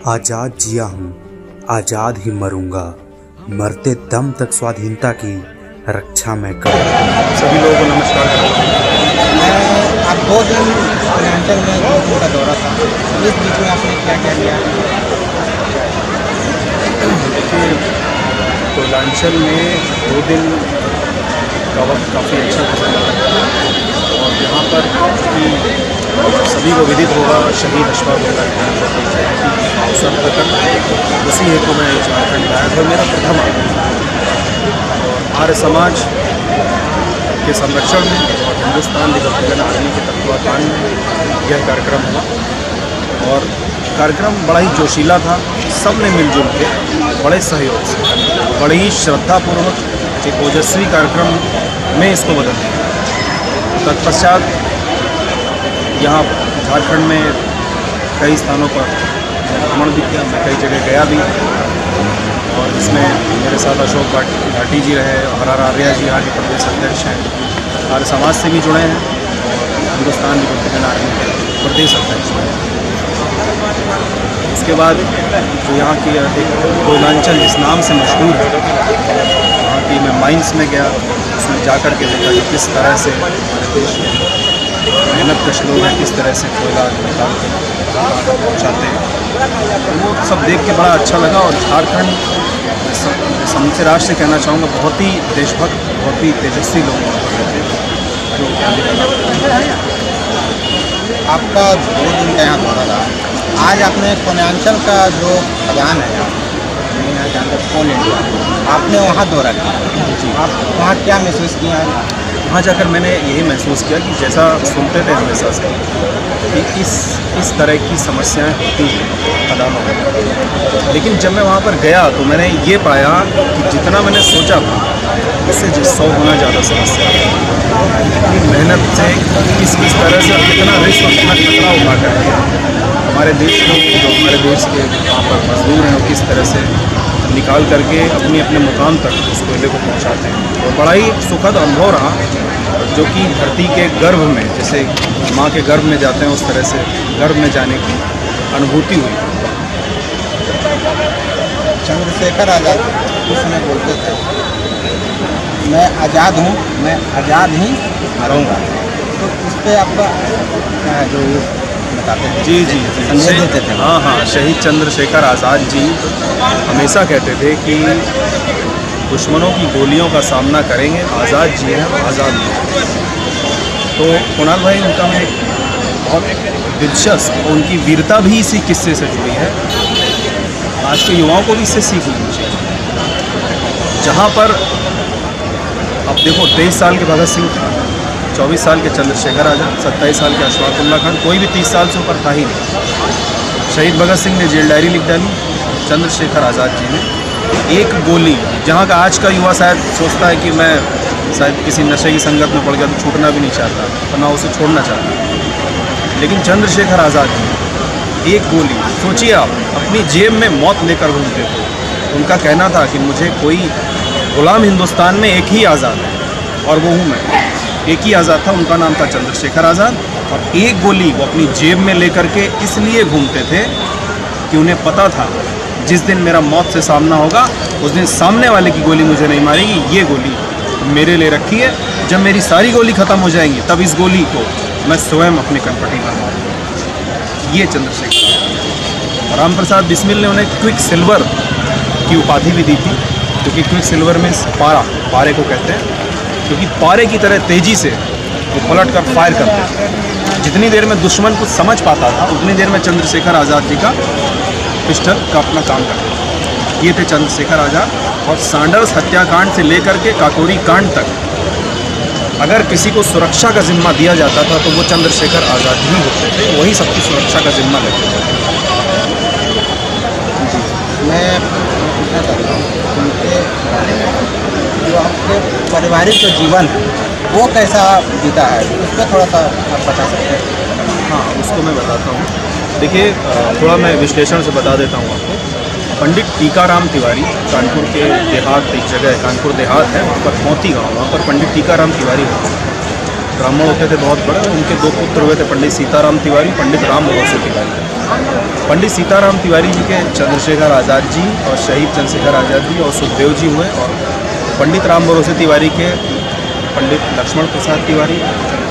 आजाद जिया हूँ, आजाद ही मरूंगा, मरते दम तक स्वाधीनता की रक्षा मैं करूँगा। सभी लोगों को नमस्कार करता हूँ। आप 2 दिन पूर्वांचल में का दौरा था, इस बीच में आपने क्या क्या किया? देखिए, पूर्वांचल में 2 दिन का वक्त काफ़ी अच्छा गुजरा और यहाँ पर कि सभी को विदित होगा शहीद अशफाक उल्लाह खान की अवसर तक उसी हेतु मैं झारखंड आया था। मेरा प्रथम और आर्य समाज के संरक्षण में और हिंदुस्तान रिपब्लिकन आर्मी के तत्वाधान में यह कार्यक्रम हुआ और कार्यक्रम बड़ा ही जोशीला था। सब ने मिलजुल के बड़े सहयोग से बड़े ही श्रद्धापूर्वक एक ओजस्वी कार्यक्रम में इसको बदल दिया। तत्पश्चात यहाँ झारखंड में कई स्थानों पर भ्रमण भी किया, मैं कई जगह गया भी और इसमें मेरे साथ अशोक भाटी जी रहे, हरार आर्या जी यहाँ के प्रदेश अध्यक्ष हैं, आर्य समाज से भी जुड़े हैं और हिंदुस्तान रिपब्लिकन आर्मी के प्रदेश अध्यक्ष हैं। इसके बाद जो यहाँ की पूर्वांचल जिस नाम से मशहूर है, वहाँ की मैं माइंस में गया, उसमें जाकर के देखा कि किस तरह से हमारे देश में मेहनत कश लोग हैं, किस तरह से कोयला निकाल के पहुँचाते हैं। तो वो सब देख के बड़ा अच्छा लगा और झारखंड समूचे राष्ट्र से कहना चाहूँगा बहुत ही देशभक्त, बहुत ही तेजस्वी लोग रहते हैं जो आपका 2 दिन का यहाँ दौरा रहा। आज आपने पूर्वांचल का जो खदान है यहाँ के अंदर कोल इंडिया, आपने वहाँ दौरा किया। आप वहाँ क्या महसूस किया? वहाँ जाकर मैंने यही महसूस किया कि जैसा सुनते थे हमेशा से कि इस तरह की समस्याएं होती हैं खदानों में, लेकिन जब मैं वहाँ पर गया तो मैंने ये पाया कि जितना मैंने सोचा था इससे 100 गुना ज़्यादा समस्या है। इतनी मेहनत से किस तरह से कितना रिस्क और कितना खतरा उठा करके हमारे देश को, जो हमारे देश के वहाँ पर मजदूर हैं, वो किस तरह से निकाल करके अपने मुकाम तक उस कोयले को पहुँचाते हैं। और बड़ा ही सुखद अनुभव रहा, जो कि धरती के गर्भ में, जैसे माँ के गर्भ में जाते हैं उस तरह से गर्भ में जाने की अनुभूति हुई। चंद्रशेखर आज़ाद उस समय बोलते थे, मैं आज़ाद हूँ, मैं आज़ाद ही रहूँगा। तो इस पर आपका जो बताते हैं जी संदेश देते थे। हाँ, शहीद चंद्रशेखर आज़ाद जी हमेशा कहते थे कि दुश्मनों की गोलियों का सामना करेंगे, आज़ाद जी हैं, आज़ाद नहीं। तो कुणाल भाई, उनका मैं बहुत दिलचस्प, उनकी वीरता भी इसी किस्से से जुड़ी है। आज के युवाओं को भी इससे सीख लेनी चाहिए। जहाँ पर अब देखो 23 साल के भगत सिंह थे, 24 साल के चंद्रशेखर आज़ाद, 27 साल के अशफाक उल्लाह खान, कोई भी 30 साल से ऊपर था ही नहीं। शहीद भगत सिंह ने जेल डायरी लिख डाली, चंद्रशेखर आज़ाद जी ने एक गोली, जहाँ का आज का युवा शायद सोचता है कि मैं शायद किसी नशे की संगत में पड़ गया तो छूटना भी नहीं चाहता और ना उसे छोड़ना चाहता, लेकिन चंद्रशेखर आज़ाद जी एक गोली, सोचिए आप, अपनी जेब में मौत लेकर घूमते थे। उनका कहना था कि मुझे कोई गुलाम हिंदुस्तान में एक ही आज़ाद है और वो हूँ मैं। एक ही आज़ाद था, उनका नाम था चंद्रशेखर आज़ाद, और एक गोली वो अपनी जेब में लेकर के इसलिए घूमते थे कि उन्हें पता था जिस दिन मेरा मौत से सामना होगा उस दिन सामने वाले की गोली मुझे नहीं मारेगी, ये गोली मेरे लिए रखी है। जब मेरी सारी गोली ख़त्म हो जाएंगी तब इस गोली को मैं स्वयं अपनी कनपटी में मारूंगा। ये चंद्रशेखर। राम प्रसाद बिस्मिल ने उन्हें क्विक सिल्वर की उपाधि भी दी थी, क्योंकि क्विक सिल्वर में पारे को कहते हैं, क्योंकि पारे की तरह तेज़ी से वो पलट कर फायर करते थे। जितनी देर में दुश्मन कुछ समझ पाता था उतनी देर में चंद्रशेखर आज़ाद जी का पिस्टल का अपना काम करता था। ये थे चंद्रशेखर आज़ाद। और सांडर्स हत्याकांड से लेकर के काकोरी कांड तक अगर किसी को सुरक्षा का जिम्मा दिया जाता था तो वो चंद्रशेखर आज़ाद ही होते थे, वही सबकी सुरक्षा का जिम्मा लेते थे। मैं पूछना चाहता हूँ उनके बारे में, जो आपके पारिवारिक जो जीवन है वो कैसा बीता है, उस पर थोड़ा सा आप बता सकते हैं? हाँ, उसको मैं बताता हूँ। देखिए, थोड़ा मैं विश्लेषण से बता देता हूँ आपको। पंडित टीकाराम तिवारी, कानपुर के देहात, एक जगह है कानपुर देहात है, वहाँ पर मोती गाँव, वहाँ पर पंडित टीकाराम तिवारी होते हैं। ब्राह्मण होते थे बहुत बड़े, और उनके 2 पुत्र हुए थे, पंडित सीताराम तिवारी, पंडित राम भरोसे तिवारी। पंडित सीताराम तिवारी जी के चंद्रशेखर आज़ाद जी और शहीद चंद्रशेखर आज़ाद जी और सुखदेव जी हुए, और पंडित राम भरोसे तिवारी के पंडित लक्ष्मण प्रसाद तिवारी,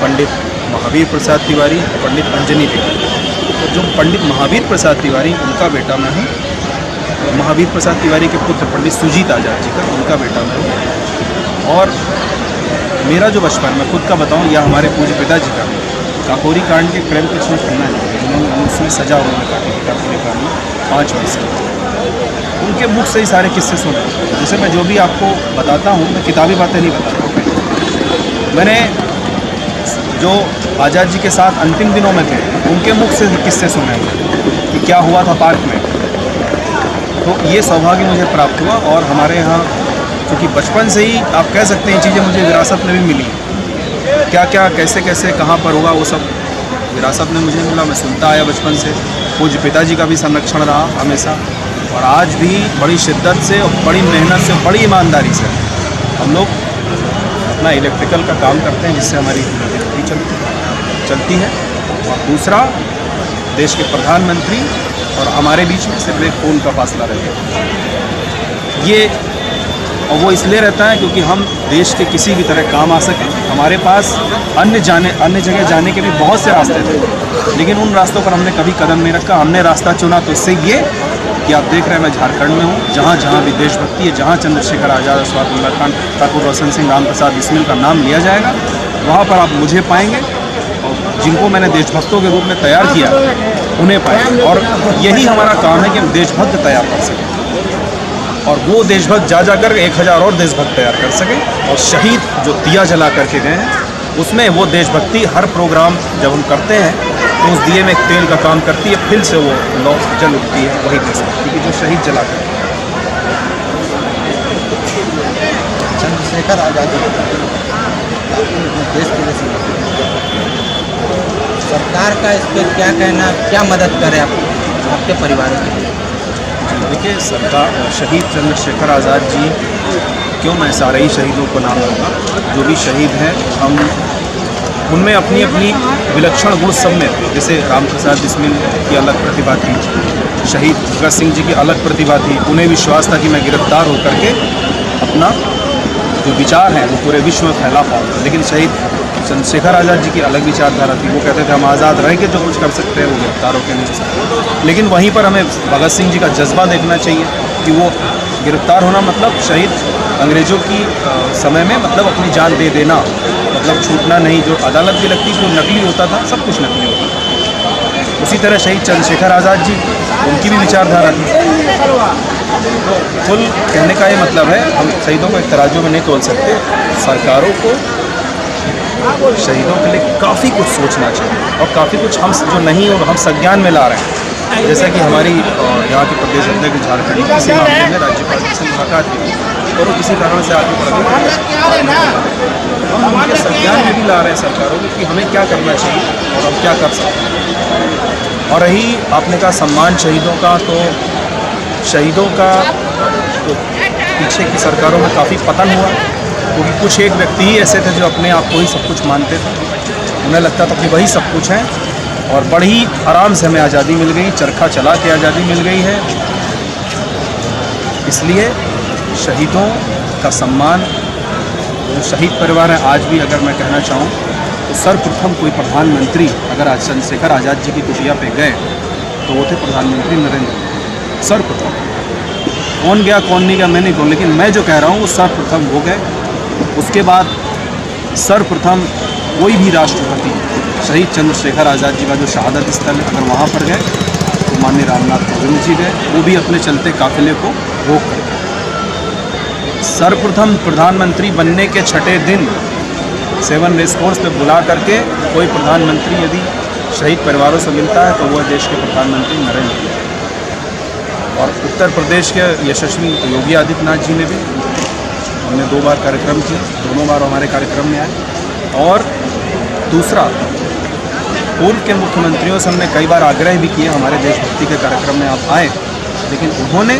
पंडित महावीर प्रसाद तिवारी, पंडित अंजनी तिवारी। तो जो पंडित महावीर प्रसाद तिवारी, उनका बेटा मैं हूँ। महावीर प्रसाद तिवारी के पुत्र पंडित सुजीत आज़ाद जी का, उनका बेटा मैं हूँ। और मेरा जो बचपन, मैं खुद का बताऊँ, या हमारे पूज्य पिताजी का काकोरी कांड के क्रम कुछ में पढ़ना है, जिन्होंने उसमें सजा उन्होंने काटी काकोरी कांड में 5 वर्ष की। उनके मुख से ही सारे किस्से सुने। जैसे मैं जो भी आपको बताता हूँ, मैं किताबी बातें नहीं बताता हूँ। मैंने जो आज़ाद जी के साथ अंतिम दिनों में थे, उनके मुख से किस्से सुने कि क्या हुआ था पार्क में। तो ये सौभाग्य मुझे प्राप्त हुआ। और हमारे यहाँ क्योंकि बचपन से ही आप कह सकते हैं चीज़ें मुझे विरासत में भी मिली, क्या क्या कैसे कैसे कहाँ पर होगा वो सब विरासत में मुझे मिला। मैं सुनता आया बचपन से। पूज्य पिताजी का भी संरक्षण रहा हमेशा, और आज भी बड़ी शिद्दत से और बड़ी मेहनत से, बड़ी ईमानदारी से हम लोग अपना इलेक्ट्रिकल का काम करते हैं, जिससे हमारी जिंदगी चलती है। और दूसरा, देश के प्रधानमंत्री और हमारे बीच में सिर्फ एक फ़ोन का फासला रहेगा। ये और वो इसलिए रहता है क्योंकि हम देश के किसी भी तरह काम आ सकें। हमारे पास अन्य जगह जाने के भी बहुत से रास्ते थे, लेकिन उन रास्तों पर हमने कभी कदम नहीं रखा। हमने रास्ता चुना तो इससे ये कि आप देख रहे हैं मैं झारखंड में हूँ, जहाँ जहाँ भी देशभक्ति है, जहाँ चंद्रशेखर आज़ाद, स्वातंत्र खान, ठाकुर रोशन सिंह, राम प्रसाद बिस्मिल का नाम लिया जाएगा, वहाँ पर आप मुझे पाएंगे। और जिनको मैंने देशभक्तों के रूप में तैयार किया, उन्हें पाएंगे। और यही हमारा काम है कि हम देशभक्त तैयार कर सकें, और वो देशभक्त जा कर 1000 और देशभक्त तैयार कर सकें। और शहीद जो दिया जला करके गए हैं, उसमें वो देशभक्ति हर प्रोग्राम जब हम करते हैं तो उस दिए में एक तेल का काम करती है, फिर से वो लौ जल उठती है, वही देशभक्ति की जो शहीद जला कर। चंद्रशेखर आज़ाद देश के लिए सरकार का इस पर क्या कहना, क्या मदद करे आपके परिवारों के लिए? देखिए, सरकार शहीद चंद्रशेखर आज़ाद जी, क्यों मैं सारे ही शहीदों को नाम लूँगा, जो भी शहीद हैं, हम उनमें अपनी अपनी विलक्षण गुण सब में थे। जैसे राम प्रसाद बिस्मिल की अलग प्रतिभा थी, शहीद भगत सिंह जी की अलग प्रतिभा थी। उन्हें विश्वास था कि मैं गिरफ्तार होकर के अपना जो विचार है वो पूरे विश्व में फैला पाऊँगा। लेकिन शहीद चंद्रशेखर आज़ाद जी की अलग विचारधारा थी। वो कहते थे हम आज़ाद रह के जो कुछ कर सकते हैं वो गिरफ्तार होकर नहीं हो सकते। लेकिन वहीं पर हमें भगत सिंह जी का जज्बा देखना चाहिए कि वो गिरफ्तार होना मतलब शहीद अंग्रेज़ों की समय में मतलब अपनी जान दे देना, मतलब छूटना नहीं। जो अदालत भी लगती थी वो नकली होता था, सब कुछ नकली होता था। उसी तरह शहीद चंद्रशेखर आज़ाद जी, उनकी भी विचारधारा थी। तो कुल कहने का ये मतलब है, हम शहीदों को एक तराजू में नहीं तोल सकते। सरकारों को शहीदों के लिए काफ़ी कुछ सोचना चाहिए, और काफ़ी कुछ हम जो नहीं और हम संज्ञान में ला रहे हैं। जैसा कि हमारी यहाँ के प्रदेश अध्यक्ष झारखंड किसी मामले में राज्यपाल से मुलाकात की और वो किसी कारण से आगे बढ़ गए, हम उनके संज्ञान में भी ला रहे हैं सरकारों को कि हमें क्या करना चाहिए और हम क्या कर सकते हैं। और रही आपने कहा सम्मान शहीदों का, तो शहीदों का तो पीछे की सरकारों में काफ़ी पतन हुआ, क्योंकि कुछ एक व्यक्ति ही ऐसे थे जो अपने आप को ही सब कुछ मानते थे। उन्हें लगता था कि वही सब कुछ है, और बड़ी आराम से हमें आज़ादी मिल गई, चरखा चला के आज़ादी मिल गई है। इसलिए शहीदों का सम्मान, जो शहीद परिवार है, आज भी अगर मैं कहना चाहूँ तो सर्वप्रथम कोई प्रधानमंत्री अगर आज चंद्रशेखर आज़ाद जी की कुटिया पे गए तो वो थे प्रधानमंत्री नरेंद्र मोदी। सर्वप्रथम कौन गया कौन नहीं गया मैं नहीं कहूँ, लेकिन मैं जो कह रहा हूँ वो सर्वप्रथम हो गए। उसके बाद सर्वप्रथम कोई भी राष्ट्रपति शहीद चंद्रशेखर आज़ाद जी का जो शहादत स्थल है, अगर वहाँ पर गए तो माननीय रामनाथ कोविंद जी गए, वो भी अपने चलते काफिले को रोक कर। सर्वप्रथम प्रधानमंत्री बनने के 6ठे दिन 7 रेस कोर्स पे बुला करके कोई प्रधानमंत्री यदि शहीद परिवारों से मिलता है तो वह देश के प्रधानमंत्री नरेंद्र मोदी। और उत्तर प्रदेश के यशस्वी योगी आदित्यनाथ जी ने भी, हमने 2 बार कार्यक्रम किए, दोनों बार हमारे कार्यक्रम में आए। और दूसरा, पूर्व के मुख्यमंत्रियों से हमने कई बार आग्रह भी किए हमारे देशभक्ति के कार्यक्रम में आप आए, लेकिन उन्होंने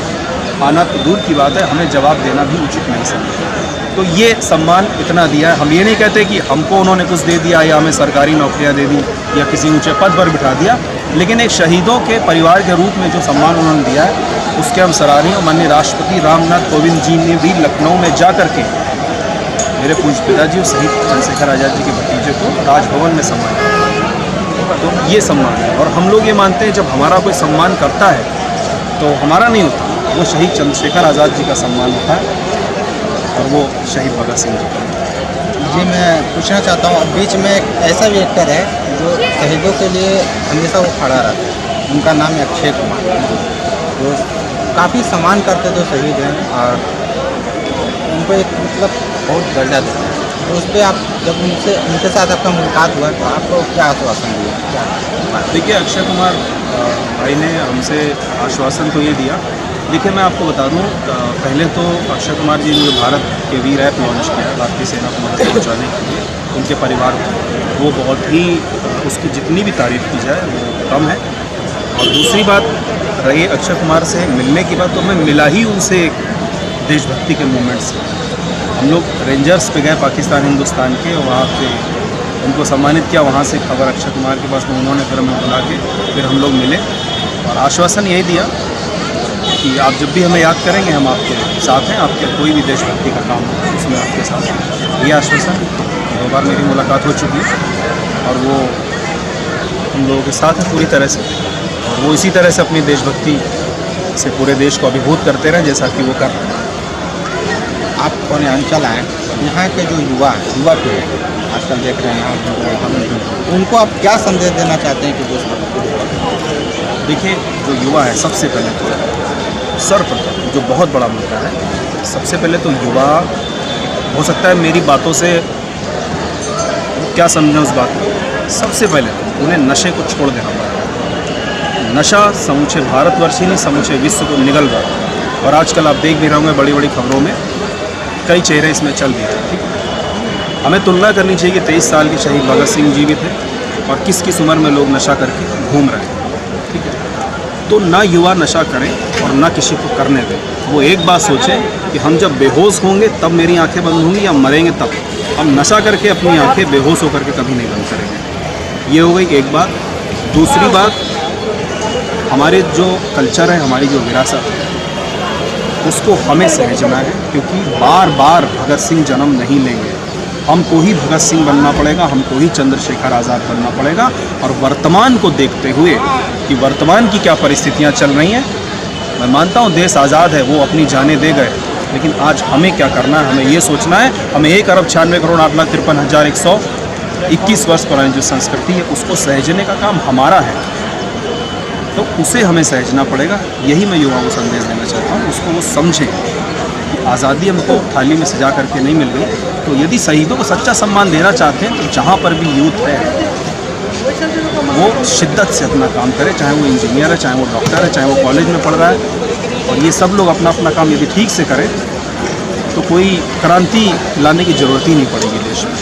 आना तो दूर की बात है, हमें जवाब देना भी उचित नहीं समझा। तो ये सम्मान इतना दिया है। हम ये नहीं कहते कि हमको उन्होंने कुछ दे दिया या हमें सरकारी नौकरियां दे दी या किसी ऊंचे पद पर बिठा दिया, लेकिन एक शहीदों के परिवार के रूप में जो सम्मान उन्होंने दिया है उसके हम सराहनीय। और माननीय राष्ट्रपति रामनाथ कोविंद जी ने भी लखनऊ में जा कर के मेरे पूज्य पिताजी और शहीद चंद्रशेखर आज़ाद जी के भतीजे को राजभवन में सम्मान किया। तो ये सम्मान है, और हम लोग ये मानते हैं जब हमारा कोई सम्मान करता है तो हमारा नहीं होता, वो शहीद चंद्रशेखर आज़ाद जी का सम्मान होता है और वो शहीद भगत सिंह जी का। जी मैं पूछना चाहता हूँ, बीच में एक ऐसा भी एक्टर है जो शहीदों के लिए हमेशा वो खड़ा रहता है, उनका नाम है अक्षय कुमार। वो काफ़ी सम्मान करते जो शहीद हैं और उनको एक मतलब बहुत दर्जा देते हैं। तो उस पर आप जब उनके साथ आपका मुलाकात हुआ तो आपको क्या आश्वासन दिया? देखिए, अक्षय कुमार भाई ने हमसे आश्वासन तो ये दिया। देखिए, मैं आपको बता दूं, पहले तो अक्षय कुमार जी ने भारत के वीर ऐप लॉन्च किया भारतीय सेना को मदद पहुँचाने के लिए उनके परिवार को, वो बहुत ही उसकी जितनी भी तारीफ़ की जाए वो कम है। और दूसरी बात रही अक्षय कुमार से मिलने की बात, तो मैं मिला ही उनसे एक देशभक्ति के मूवमेंट से। हम लोग रेंजर्स पे गए पाकिस्तान हिंदुस्तान के, वहाँ पे उनको सम्मानित किया। वहाँ से खबर अक्षय कुमार के पास में, उन्होंने फिर हमें बुला के फिर हम लोग मिले और आश्वासन यही दिया कि आप जब भी हमें याद करेंगे हम आपके साथ हैं, आपके कोई भी देशभक्ति का काम हो उसमें आपके साथ हैं। ये आश्वासन 2 बार मेरी मुलाकात हो चुकी है और वो हम लोगों के साथ है पूरी तरह से, और वो इसी तरह से अपनी देशभक्ति से पूरे देश को अभिभूत करते रहें जैसा कि वो कर रहे हैं। आप पूर्वांचल आए, यहाँ के जो युवा पीढ़ी आजकल देख रहे हैं, उनको आप क्या संदेश देना चाहते हैं कि देशभक्ति? देखिए, जो युवा है सबसे पहले तो सर्वप्रथम जो बहुत बड़ा मुद्दा है, सबसे पहले तो युवा हो सकता है मेरी बातों से क्या समझें उस बात को, सबसे पहले तो उन्हें नशे को छोड़ देना पड़ेगा। नशा समूचे भारतवर्ष ही नहीं समूचे विश्व को निगल रहा है, और आजकल आप देख भी रहे होंगे बड़ी बड़ी खबरों में कई चेहरे इसमें चल भी रहे। ठीक है, हमें तुलना करनी चाहिए कि 23 साल के शहीद भगत सिंह जी भी थे और किस किस उम्र में लोग नशा करके घूम रहे हैं। ठीक है, तो ना युवा नशा करें और ना किसी को करने दें। वो एक बात सोचें कि हम जब बेहोश होंगे तब मेरी आंखें बंद होंगी या मरेंगे तब। हम नशा करके अपनी आंखें बेहोश होकर के कभी नहीं बंद करेंगे। ये हो गई एक बात। दूसरी बात, हमारे जो कल्चर है, हमारी जो विरासत है, उसको हमें सहेजना है, क्योंकि बार बार भगत सिंह जन्म नहीं लेंगे। हमको ही भगत सिंह बनना पड़ेगा, हमको ही चंद्रशेखर आज़ाद बनना पड़ेगा। और वर्तमान को देखते हुए कि वर्तमान की क्या परिस्थितियां चल रही हैं, मैं मानता हूं देश आज़ाद है, वो अपनी जानें दे गए, लेकिन आज हमें क्या करना है, हमें ये सोचना है, हमें 1,96,08,53,21 वर्ष पुरानी जो संस्कृति है उसको सहेजने का काम हमारा है, तो उसे हमें सहेजना पड़ेगा। यही मैं युवाओं को संदेश देना चाहता हूँ, उसको वो समझें कि आज़ादी हमको थाली में सजा करके नहीं मिल गई। तो यदि शहीदों को सच्चा सम्मान देना चाहते हैं तो जहाँ पर भी यूथ है वो शिद्दत से अपना काम करे, चाहे वो इंजीनियर है, चाहे वो डॉक्टर है, चाहे वो कॉलेज में पढ़ रहा है, और ये सब लोग अपना अपना काम यदि ठीक से करें तो कोई क्रांति लाने की ज़रूरत ही नहीं पड़ेगी देश में।